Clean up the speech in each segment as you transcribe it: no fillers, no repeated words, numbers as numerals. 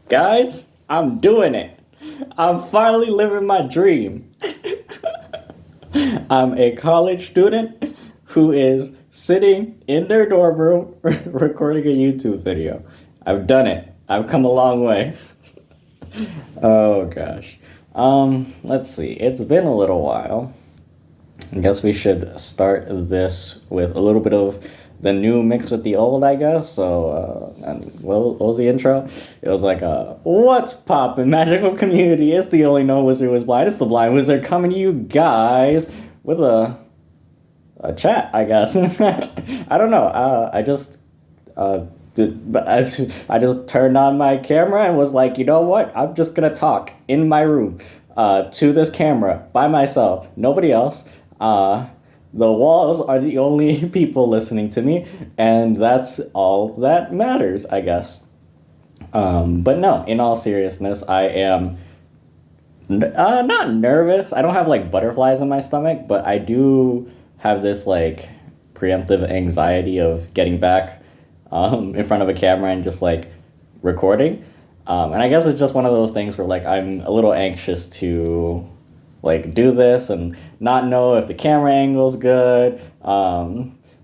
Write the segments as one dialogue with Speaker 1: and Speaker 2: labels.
Speaker 1: Guys, I'm doing it. I'm finally living my dream. I'm a college student who is sitting in their dorm room recording a YouTube video. I've done it. I've come a long way. Oh gosh. Let's see. It's been a little while. I guess we should start this with a little bit of the new mixed with the old, I guess. So, what was the intro? It was like, what's poppin', magical community? It's the only known wizard who is blind. It's the blind wizard coming to you guys with a chat, I guess. I don't know. I just turned on my camera and was like, you know what? I'm just gonna talk in my room to this camera by myself, nobody else. The walls are the only people listening to me, and that's all that matters, I guess. But no, in all seriousness, I am not nervous. I don't have like butterflies in my stomach, but I do have this like preemptive anxiety of getting back in front of a camera and just like recording. And I guess it's just one of those things where like I'm a little anxious to like do this and not know if the camera angle's good,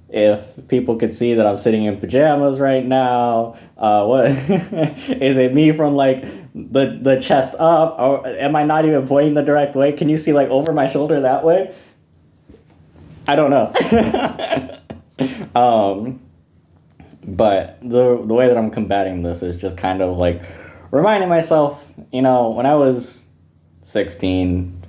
Speaker 1: if people could see that I'm sitting in pajamas right now. What is it, me from like the chest up, or am I not even pointing the direct way? Can you see like over my shoulder that way? I don't know. But the way that I'm combating this is just kind of like reminding myself, when I was 16,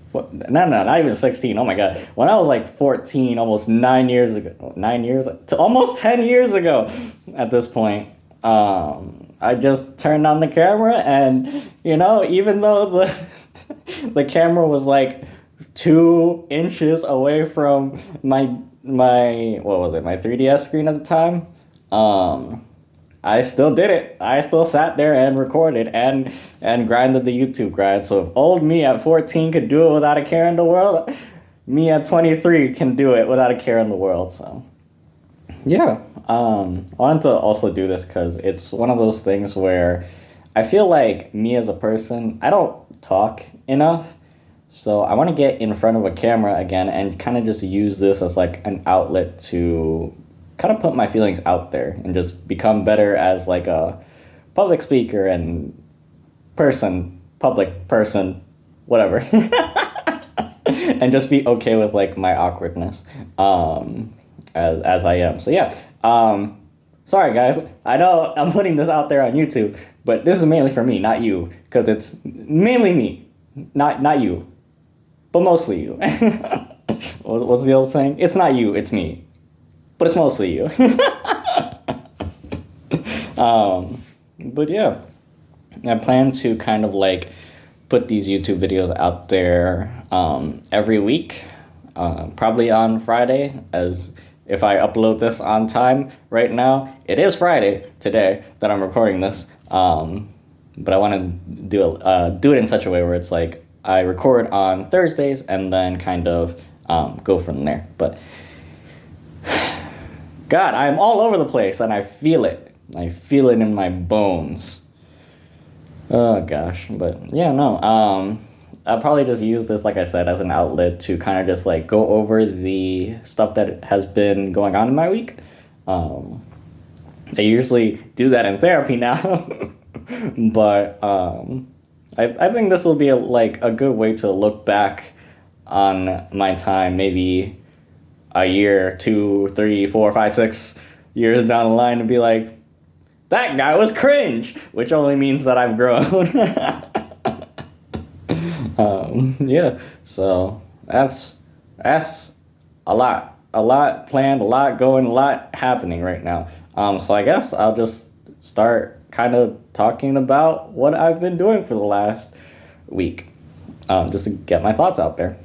Speaker 1: not even 16, oh my god, when I was like 14, almost 9 years ago, 9 years, to almost 10 years ago at this point, I just turned on the camera and, even though the camera was like 2 inches away from my what was it, my 3DS screen at the time, I still did it. I still sat there and recorded and grinded the YouTube grind. So if old me at 14 could do it without a care in the world, me at 23 can do it without a care in the world. So yeah, I wanted to also do this because it's one of those things where I feel like me as a person, I don't talk enough. So I want to get in front of a camera again and kind of just use this as like an outlet to kind of put my feelings out there and just become better as like a public speaker and public person, whatever. And just be okay with like my awkwardness as I am. So yeah, sorry guys, I know I'm putting this out there on YouTube, but this is mainly for me, not you, because it's mainly me, not you, but mostly you. What's the old saying? It's not you, it's me. But it's mostly you. But yeah, I plan to kind of like put these YouTube videos out there every week, probably on Friday, as if I upload this on time right now. It is Friday today that I'm recording this, but I want to do it in such a way where it's like I record on Thursdays and then kind of go from there. But God, I'm all over the place, and I feel it. I feel it in my bones. Oh, gosh. But, yeah, no. I'll probably just use this, like I said, as an outlet to kind of just, like, go over the stuff that has been going on in my week. I usually do that in therapy now. But I think this will be, a good way to look back on my time, maybe a year, 2, 3, 4, 5, 6 years down the line, and be like, that guy was cringe, which only means that I've grown. Yeah, so that's a lot planned, a lot going, a lot happening right now. So I guess I'll just start kind of talking about what I've been doing for the last week, just to get my thoughts out there.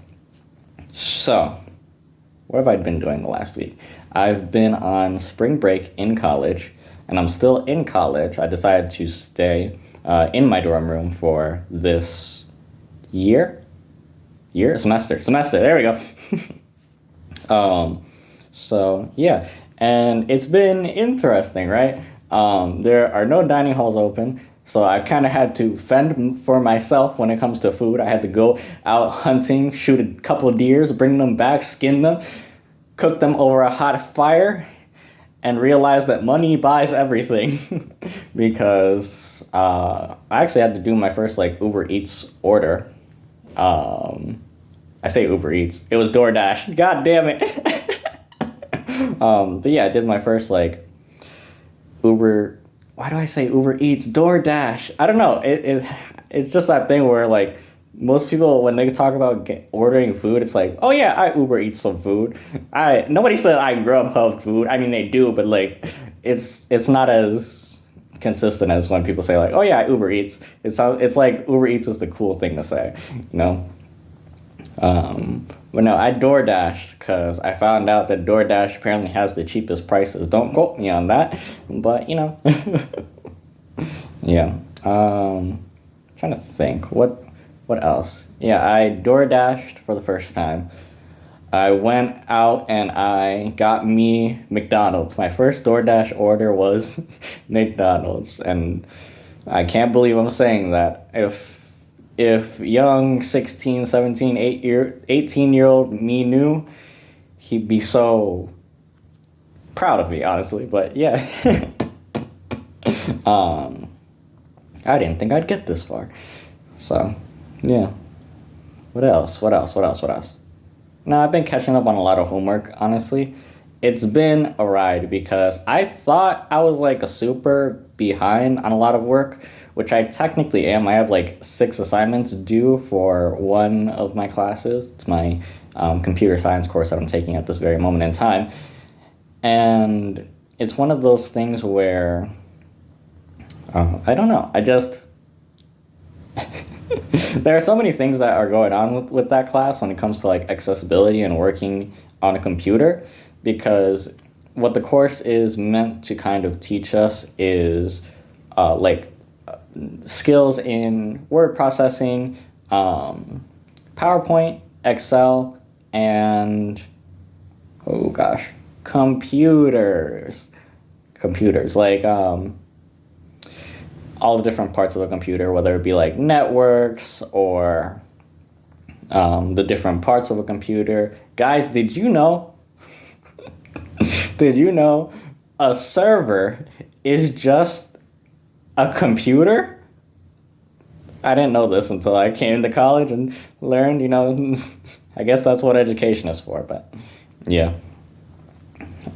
Speaker 1: So, what have I been doing the last week? I've been on spring break in college, and I'm still in college. I decided to stay in my dorm room for this semester, there we go. So, yeah, and it's been interesting, right? There are no dining halls open, so I kind of had to fend for myself when it comes to food. I had to go out hunting, shoot a couple of deers, bring them back, skin them, cook them over a hot fire, and realize that money buys everything. Because I actually had to do my first like Uber Eats order. I say Uber Eats. It was DoorDash. God damn it. But yeah, I did my first like Uber. Why do I say Uber Eats? DoorDash. I don't know. It's just that thing where like most people when they talk about ordering food, it's like, oh yeah, I Uber Eats some food. Nobody said I Grubhub food. I mean they do, but like it's not as consistent as when people say like, oh yeah, I Uber Eats. It's like Uber Eats is the cool thing to say, you know. But no, I DoorDash because I found out that DoorDash apparently has the cheapest prices. Don't quote me on that, but you know. Yeah. Trying to think what else. Yeah, I DoorDashed for the first time. I went out and I got me McDonald's. My first DoorDash order was McDonald's, and I can't believe I'm saying that. If young 16, 17, 18-year-old me knew, he'd be so proud of me, honestly. But yeah. I didn't think I'd get this far. So, yeah. What else? Now, I've been catching up on a lot of homework, honestly. It's been a ride because I thought I was like a super behind on a lot of work, which I technically am. I have like 6 assignments due for one of my classes. It's my computer science course that I'm taking at this very moment in time. And it's one of those things where, I don't know, there are so many things that are going on with that class when it comes to like accessibility and working on a computer, because what the course is meant to kind of teach us is skills in word processing, PowerPoint, Excel, and computers like all the different parts of a computer, whether it be like networks or the different parts of a computer. Guys, did you know a server is just a computer? I didn't know this until I came to college and learned, I guess that's what education is for, but yeah.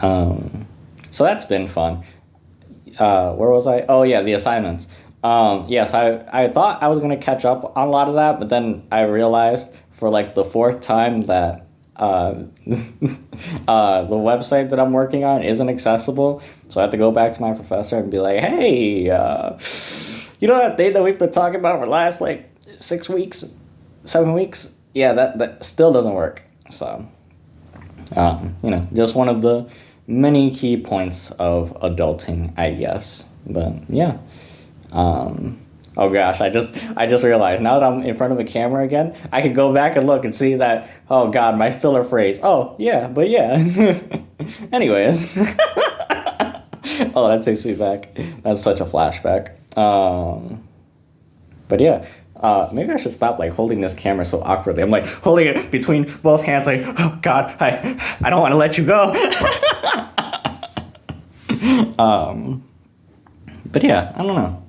Speaker 1: So that's been fun. Where was I? Oh yeah, the assignments. Yes, I thought I was going to catch up on a lot of that, but then I realized for like the 4th time that the website that I'm working on isn't accessible. So I have to go back to my professor and be like, hey, that thing that we've been talking about for the last like 6 weeks, 7 weeks? Yeah, that still doesn't work. So, just one of the many key points of adulting, I guess. But yeah. Oh gosh, I just realized now that I'm in front of a camera again, I can go back and look and see that, oh god, my filler phrase. Oh yeah, but yeah. Anyways. Oh, that takes me back. That's such a flashback. But yeah. Maybe I should stop like holding this camera so awkwardly. I'm like holding it between both hands like, oh god, I don't want to let you go. But yeah, I don't know.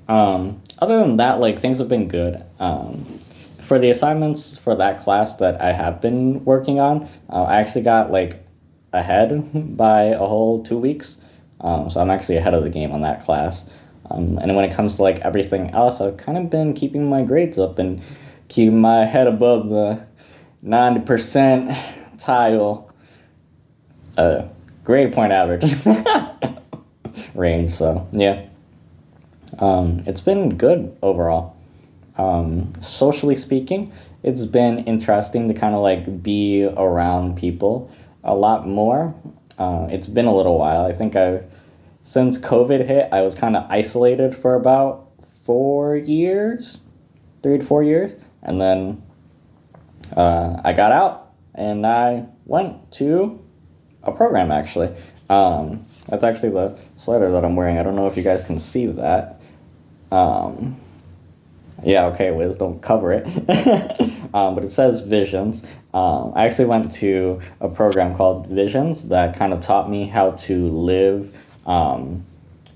Speaker 1: Other than that, like things have been good. For the assignments for that class that I have been working on, I actually got like ahead by a whole 2 weeks. So I'm actually ahead of the game on that class. And when it comes to like everything else, I've kind of been keeping my grades up and keeping my head above the 90% tile grade point average range. So yeah. It's been good overall. Socially speaking, it's been interesting to kind of like be around people a lot more. It's been a little while. I think since COVID hit, I was kind of isolated for about 4 years, 3 to 4 years. And then I got out and I went to a program actually. That's actually the sweater that I'm wearing. I don't know if you guys can see that. Yeah, okay, Wiz, don't cover it. But it says Visions. I actually went to a program called Visions that kind of taught me how to live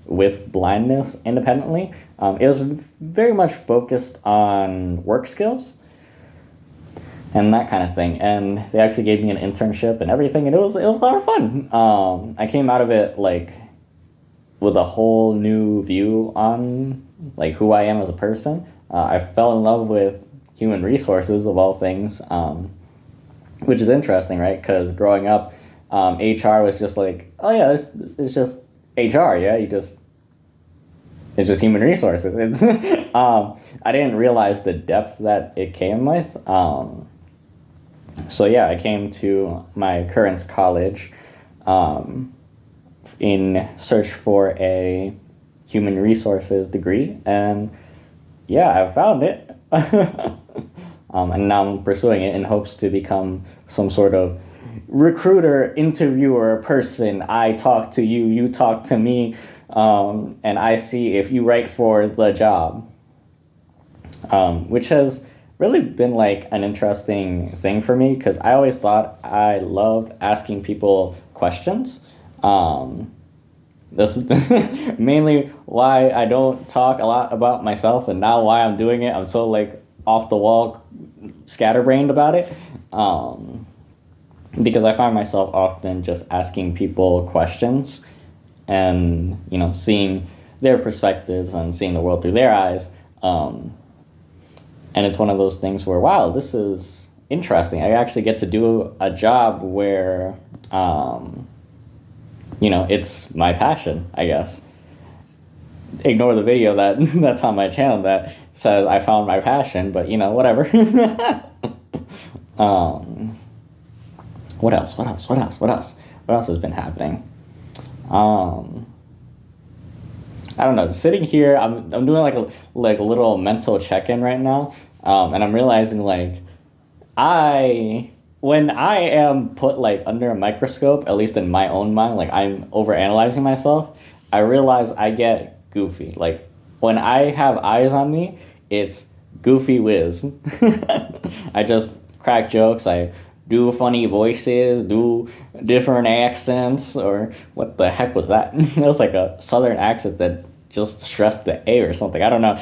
Speaker 1: with blindness independently. It was very much focused on work skills and that kind of thing. And they actually gave me an internship and everything, and it was a lot of fun. I came out of it like with a whole new view on like who I am as a person. I fell in love with human resources of all things, which is interesting, right? Because growing up, HR was just like, oh yeah, it's just HR, yeah. It's just human resources. It's I didn't realize the depth that it came with. So yeah, I came to my current college in search for a human resources degree, and yeah, I found it. And now I'm pursuing it in hopes to become some sort of recruiter, interviewer person. I talk to you, you talk to me, and I see if you right for the job. Which has really been like an interesting thing for me because I always thought I loved asking people questions. This is mainly why I don't talk a lot about myself, and now why I'm doing it. I'm so like off the wall, scatterbrained about it. Because I find myself often just asking people questions and, you know, seeing their perspectives and seeing the world through their eyes. And it's one of those things where, wow, this is interesting. I actually get to do a job where, you know, it's my passion, I guess. Ignore the video that's on my channel that says I found my passion, but, you know, whatever. What else? What else has been happening? I don't know. Sitting here, I'm doing like a little mental check-in right now, and I'm realizing like when I am put like under a microscope, at least in my own mind, like I'm overanalyzing myself, I realize I get goofy. Like when I have eyes on me, it's Goofy Wiz. I just crack jokes. I do funny voices, do different accents, or what the heck was that? It was like a southern accent that just stressed the A or something. I don't know.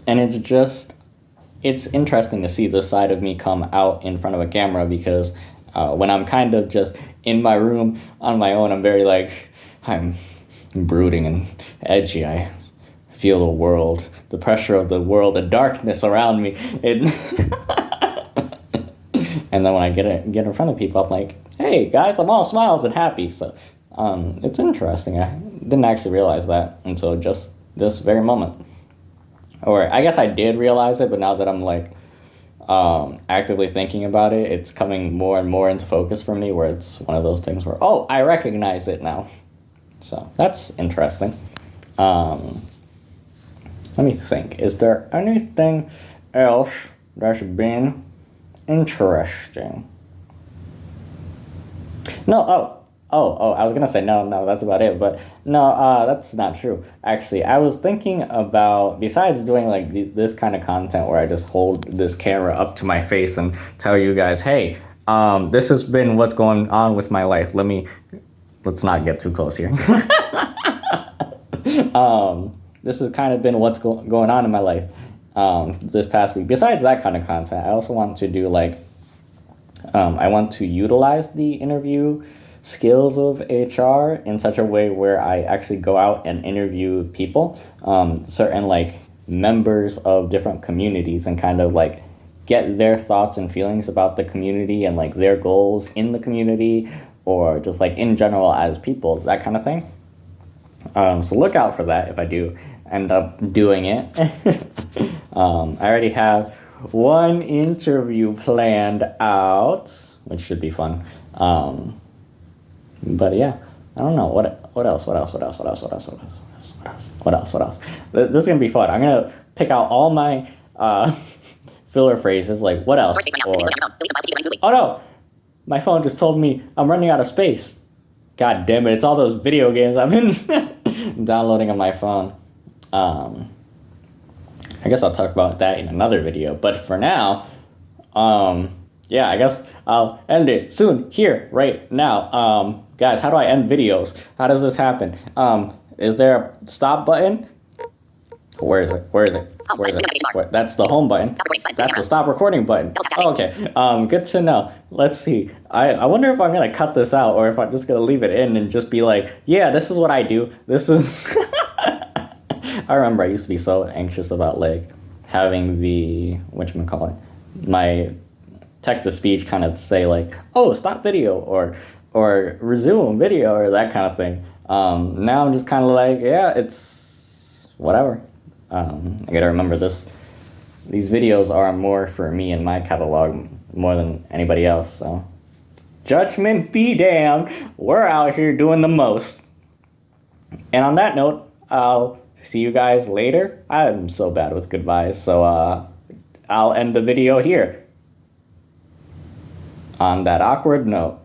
Speaker 1: And it's interesting to see this side of me come out in front of a camera because when I'm kind of just in my room on my own, I'm very like, I'm brooding and edgy. I feel the world, the pressure of the world, the darkness around me. And then when I get in front of people, I'm like, hey guys, I'm all smiles and happy. So it's interesting. I didn't actually realize that until just this very moment. Or I guess I did realize it, but now that I'm like actively thinking about it, it's coming more and more into focus for me, where it's one of those things where, oh, I recognize it now. So that's interesting. Let me think. Is there anything else that's been interesting? No, I was gonna say no, that's about it, but no, that's not true. Actually, I was thinking about, besides doing like this kind of content where I just hold this camera up to my face and tell you guys, hey, this has been what's going on with my life. Let's not get too close here. This has kind of been what's going on in my life this past week. Besides that kind of content, I also want to do like, I want to utilize the interview skills of HR in such a way where I actually go out and interview people, certain like members of different communities, and kind of like get their thoughts and feelings about the community and like their goals in the community, or just like in general as people, that kind of thing. So look out for that if I do end up doing it. I already have one interview planned out, which should be fun. But yeah, I don't know what else. This is gonna be fun. I'm gonna pick out all my filler phrases, like what else? Or, oh no, my phone just told me I'm running out of space. God damn it, it's all those video games I've been downloading on my phone. I guess I'll talk about that in another video. But for now, yeah, I guess I'll end it soon, here, right now. Guys, how do I end videos? How does this happen? Is there a stop button? Where is it? Where is it? Where is it? That's the home button. That's the stop recording button. Oh, okay. Good to know. Let's see. I wonder if I'm gonna cut this out or if I'm just gonna leave it in and just be like, yeah, this is what I do. This is. I remember I used to be so anxious about like having the whatchamacallit, my text to speech kind of say like, oh, stop video or resume video or that kind of thing. Now I'm just kind of like, yeah, it's whatever. I gotta remember this. These videos are more for me and my catalog more than anybody else. So, judgment be damned. We're out here doing the most. And on that note, I'll see you guys later. I'm so bad with goodbyes, so I'll end the video here. On that awkward note.